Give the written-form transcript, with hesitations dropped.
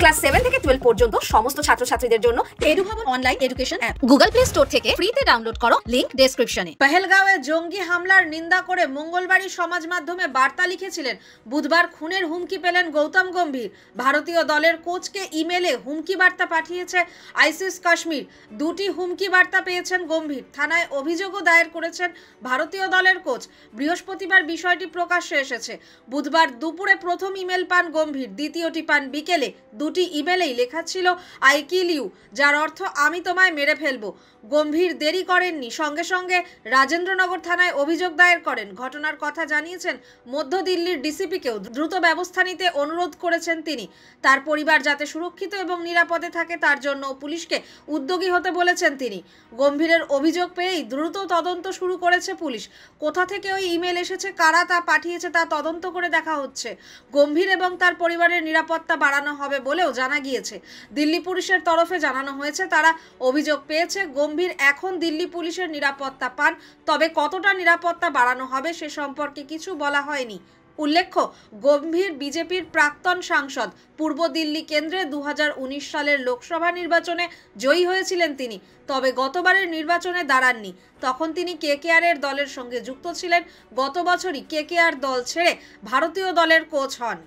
Class 7 থেকে 12 পর্যন্ত সমস্ত ছাত্রছাত্রীদের জন্য এডু ভবন online education app Google play store থেকে ফ্রিতে ডাউনলোড করো, লিংক ডেসক্রিপশনে। পহেলগাঁওয়ে জঙ্গি হামলার নিন্দা করে মঙ্গলবারই সমাজ মাধ্যমে বার্তা লিখেছিলেন। বুধবার খুনের হুমকি পেলেন গৌতম গম্ভীর। ভারতীয় দলের কোচকে ইমেলে হুমকি বার্তা পাঠিয়েছে আইসিস কাশ্মীর। দুটি হুমকি বার্তা পেয়েছেন গম্ভীর। থানায় অভিযোগও দায়ের করেছেন ভারতীয় দলের কোচ। বৃহস্পতিবার বিষয়টি প্রকাশ্যে এসেছে। বুধবার দুপুরে প্রথম ইমেল পান গম্ভীর, দ্বিতীয়টি পান বিকেলে। দুটি ইমেলেই লেখা ছিল আই কিল ইউ, যার অর্থ আমি তোমায় মেরে ফেলবো। গম্ভীর দেরি করেননি, সঙ্গে সঙ্গে রাজেন্দ্রনগর থানায় অভিযোগ দায়ের করেন। ঘটনার কথা জানিয়েছেন মধ্য দিল্লির ডিসিপিকেও। দ্রুত ব্যবস্থা নিতে অনুরোধ করেছেন তিনি। তার পরিবার যাতে সুরক্ষিত এবং নিরাপদে থাকে তার জন্য পুলিশকে উদ্যোগী হতে বলেছেন তিনি। গম্ভীরের অভিযোগ পেয়েই দ্রুত তদন্ত শুরু করেছে পুলিশ। কোথা থেকে ওই ইমেল এসেছে, কারা তা পাঠিয়েছে তা তদন্ত করে দেখা হচ্ছে। গম্ভীর এবং তার পরিবারের নিরাপত্তা বাড়ানো হবে বলেও জানা গিয়েছে। দিল্লি পুলিশের তরফে জানানো হয়েছে তারা অভিযোগ পেয়েছে। গম্ভীর এখন দিল্লি পুলিশের নিরাপত্তা পান, তবে কতটা নিরাপত্তা বাড়ানো হবে সে সম্পর্কে কিছু বলা হয়নি। উল্লেখ্য, গম্ভীর বিজেপির প্রাক্তন সাংসদ। পূর্ব দিল্লি কেন্দ্রে 2019 সালের লোকসভা নির্বাচনে জয়ী হয়েছিলেন তিনি, তবে গতবারের নির্বাচনে দাঁড়াননি। তখন তিনি কেকেআর এর দলের সঙ্গে যুক্ত ছিলেন। গত বছরই কেকেআর দল ছেড়ে ভারতীয় দলের কোচ হন।